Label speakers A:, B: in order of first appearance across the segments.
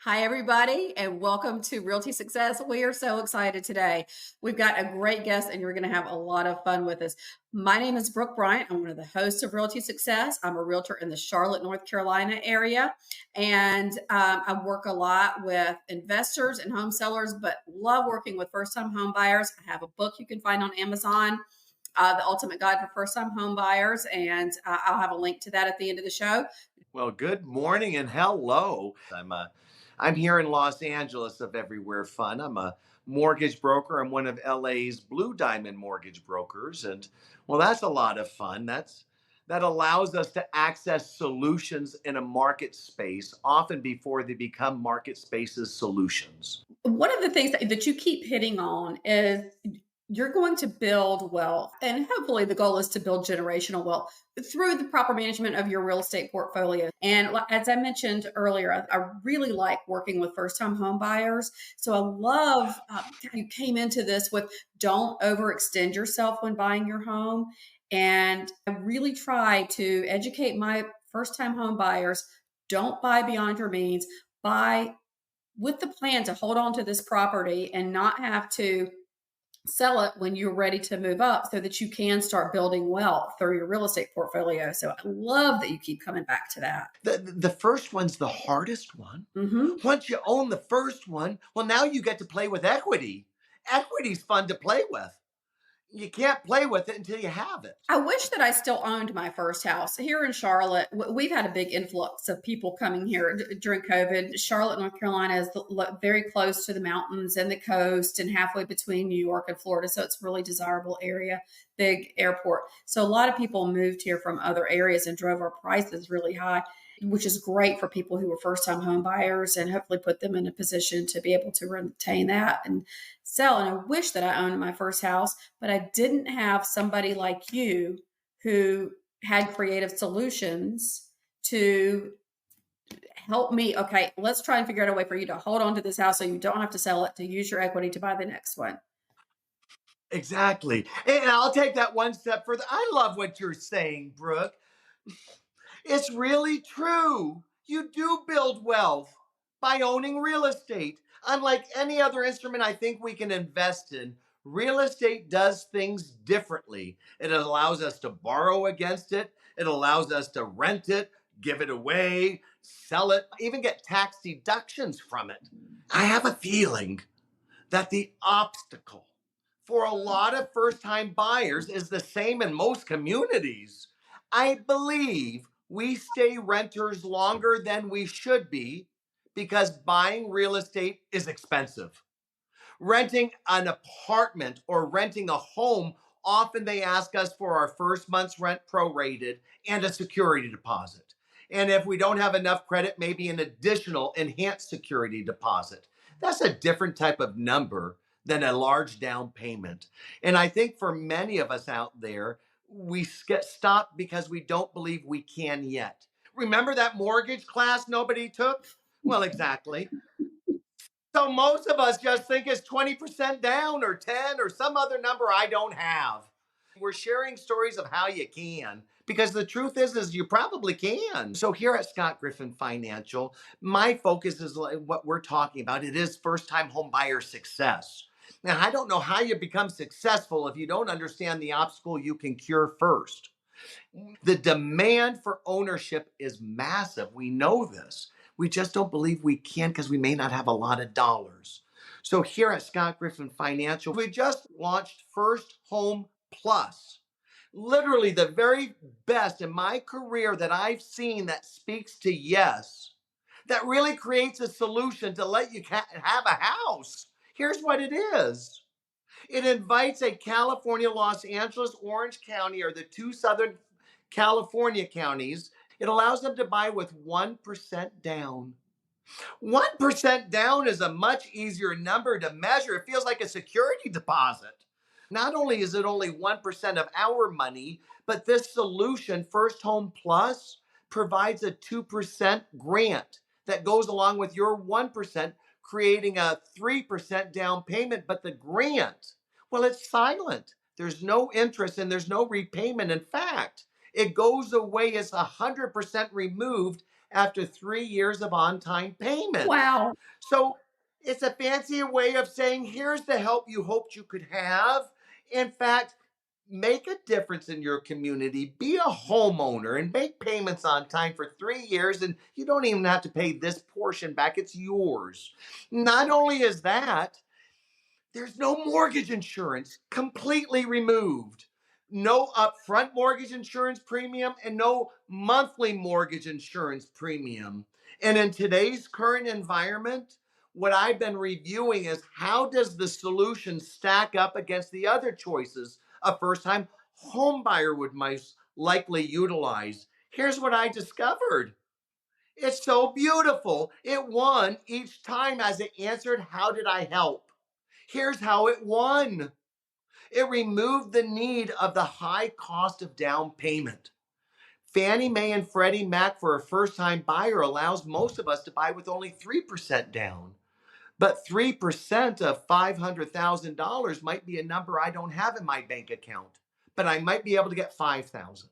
A: Hi, everybody, and welcome to Realty Success. We are so excited today. We've got a great guest, and you're going to have a lot of fun with us. My name is Brooke Bryant. I'm one of the hosts of Realty Success. I'm a realtor in the Charlotte, North Carolina area, and I work a lot with investors and home sellers, but love working with first-time home buyers. I have a book you can find on Amazon. The Ultimate Guide for First-Time Home Buyers, and I'll have a link to that at the end of the show.
B: Well, good morning and hello. I'm here in Los Angeles of everywhere fun. I'm a mortgage broker. I'm one of LA's Blue Diamond mortgage brokers, and well, that's a lot of fun. That allows us to access solutions in a market space, often before they become market spaces solutions.
A: One of the things that you keep hitting on is you're going to build wealth, and hopefully the goal is to build generational wealth through the proper management of your real estate portfolio. And as I mentioned earlier, I really like working with first-time home buyers. So I love you came into this with don't overextend yourself when buying your home. And I really try to educate my first-time home buyers. Don't buy beyond your means. Buy with the plan to hold on to this property and not have to sell it when you're ready to move up so that you can start building wealth through your real estate portfolio. So I love that you keep coming back to that.
B: The first one's the hardest one.
A: Hmm.
B: Once you own the first one, well, now you get to play with equity. Equity's fun to play with. You can't play with it until you have it.
A: I wish that I still owned my first house here in Charlotte. We've had a big influx of people coming here during COVID. Charlotte, North Carolina is very close to the mountains and the coast and halfway between New York and Florida. So it's a really desirable area, big airport. So a lot of people moved here from other areas and drove our prices really high, which is great for people who are first time home buyers and hopefully put them in a position to be able to retain that and sell. And I wish that I owned my first house, but I didn't have somebody like you who had creative solutions to help me. Okay, let's try and figure out a way for you to hold on to this house so you don't have to sell it, to use your equity to buy the next one.
B: Exactly. And I'll take that one step further. I love what you're saying, Brooke. It's really true. You do build wealth by owning real estate. Unlike any other instrument I think we can invest in, real estate does things differently. It allows us to borrow against it, it allows us to rent it, give it away, sell it, even get tax deductions from it. I have a feeling that the obstacle for a lot of first time buyers is the same in most communities. I believe we stay renters longer than we should be because buying real estate is expensive. Renting an apartment or renting a home, often they ask us for our first month's rent prorated and a security deposit. And if we don't have enough credit, maybe an additional enhanced security deposit. That's a different type of number than a large down payment. And I think for many of us out there, we get stopped because we don't believe we can yet. Remember that mortgage class nobody took? Well, exactly. So most of us just think it's 20% down or 10 or some other number I don't have. We're sharing stories of how you can because the truth is you probably can. So here at Scott Griffin Financial, my focus is what we're talking about. It is first time home buyer success. Now, I don't know how you become successful if you don't understand the obstacle you can cure first. The demand for ownership is massive. We know this. We just don't believe we can because we may not have a lot of dollars. So here at Scott Griffin Financial, we just launched First Home Plus. Literally the very best in my career that I've seen that speaks to yes, that really creates a solution to let you have a house. Here's what it is. It invites a California, Los Angeles, Orange County, or the two Southern California counties. It allows them to buy with 1% down. 1% down is a much easier number to measure. It feels like a security deposit. Not only is it only 1% of our money, but this solution, First Home Plus, provides a 2% grant that goes along with your 1%, creating a 3% down payment. But the grant, well, it's silent. There's no interest and there's no repayment. In fact, it goes away as 100% removed after 3 years of on time payments.
A: Wow.
B: So it's a fancy way of saying, here's the help you hoped you could have. In fact, make a difference in your community. Be a homeowner and make payments on time for 3 years, and you don't even have to pay this portion back. It's yours. Not only is that, there's no mortgage insurance, completely removed. No upfront mortgage insurance premium and no monthly mortgage insurance premium. And in today's current environment, what I've been reviewing is how does the solution stack up against the other choices a first time home buyer would most likely utilize. Here's what I discovered. It's so beautiful. It won each time as it answered, how did I help? Here's how it won. It removed the need of the high cost of down payment. Fannie Mae and Freddie Mac for a first time buyer allows most of us to buy with only 3% down. But 3% of $500,000 might be a number I don't have in my bank account, but I might be able to get 5,000.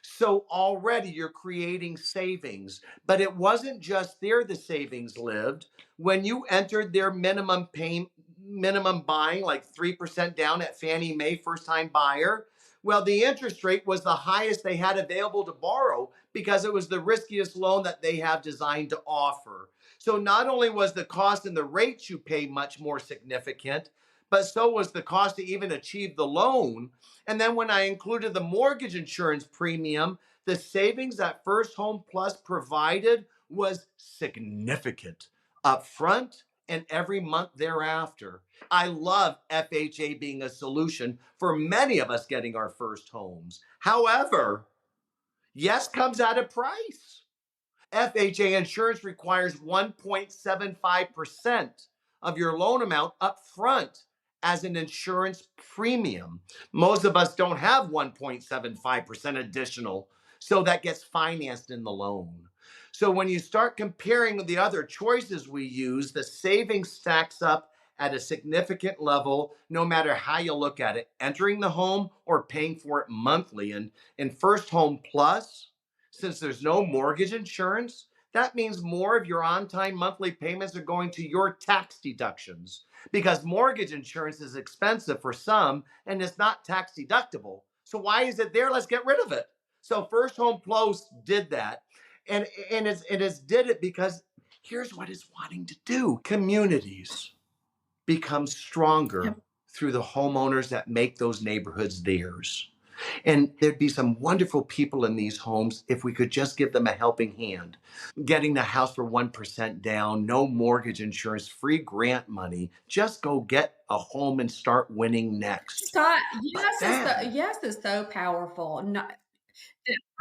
B: So already you're creating savings. But it wasn't just there the savings lived. When you entered their minimum buying, like 3% down at Fannie Mae, first time buyer, well, the interest rate was the highest they had available to borrow because it was the riskiest loan that they have designed to offer. So not only was the cost and the rates you pay much more significant, but so was the cost to even achieve the loan. And then when I included the mortgage insurance premium, the savings that First Home Plus provided was significant upfront and every month thereafter. I love FHA being a solution for many of us getting our first homes. However, yes comes at a price. FHA insurance requires 1.75% of your loan amount up front as an insurance premium. Most of us don't have 1.75% additional, so that gets financed in the loan. So when you start comparing the other choices we use, the savings stacks up at a significant level, no matter how you look at it, entering the home or paying for it monthly. And in First Home Plus, since there's no mortgage insurance, that means more of your on time monthly payments are going to your tax deductions because mortgage insurance is expensive for some and it's not tax deductible. So, why is it there? Let's get rid of it. So, First Home Plus did that. And it's did it because here's what it's wanting to do: communities become stronger
A: Yep.
B: through the homeowners that make those neighborhoods theirs. And there'd be some wonderful people in these homes if we could just give them a helping hand. Getting the house for 1% down, no mortgage insurance, free grant money. Just go get a home and start winning next.
A: Scott,
B: But then,
A: yes is so powerful. The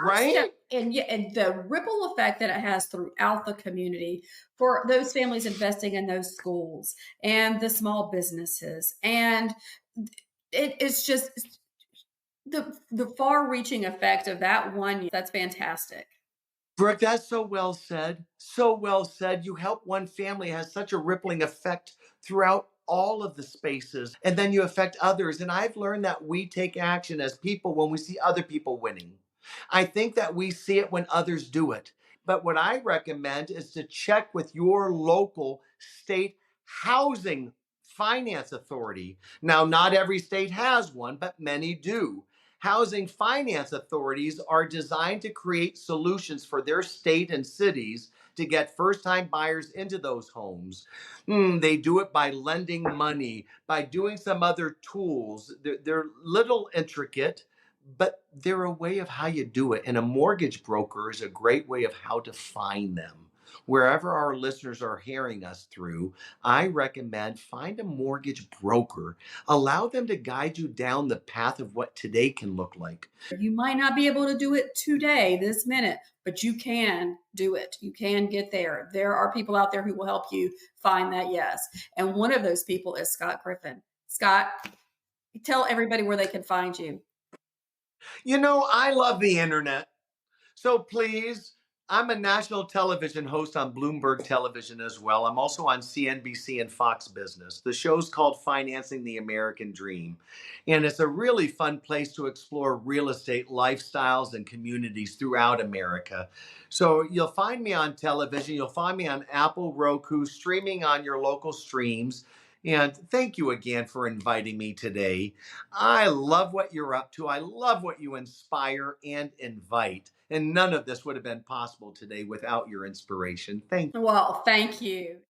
A: first step,
B: right?
A: and yeah, and the ripple effect that it has throughout the community for those families investing in those schools and the small businesses, and it's just the far-reaching effect of that one. That's fantastic.
B: Brooke, that's so well said. So well said. You help one family, it has such a rippling effect throughout all of the spaces, and then you affect others. And I've learned that we take action as people when we see other people winning. I think that we see it when others do it. But what I recommend is to check with your local state housing finance authority. Now, not every state has one, but many do. Housing finance authorities are designed to create solutions for their state and cities to get first time buyers into those homes. They do it by lending money, by doing some other tools. They're little intricate, but they're a way of how you do it. And a mortgage broker is a great way of how to find them. Wherever our listeners are hearing us through, I recommend find a mortgage broker. Allow them to guide you down the path of what today can look like.
A: You might not be able to do it today, this minute, but you can do it. You can get there. There are people out there who will help you find that yes. And one of those people is Scott Griffin. Scott, tell everybody where they can find you.
B: You know, I love the internet. So please, I'm a national television host on Bloomberg Television as well. I'm also on CNBC and Fox Business. The show's called Financing the American Dream. And it's a really fun place to explore real estate lifestyles and communities throughout America. So you'll find me on television, you'll find me on Apple, Roku, streaming on your local streams. And thank you again for inviting me today. I love what you're up to. I love what you inspire and invite. And none of this would have been possible today without your inspiration. Thank you.
A: Well, thank you.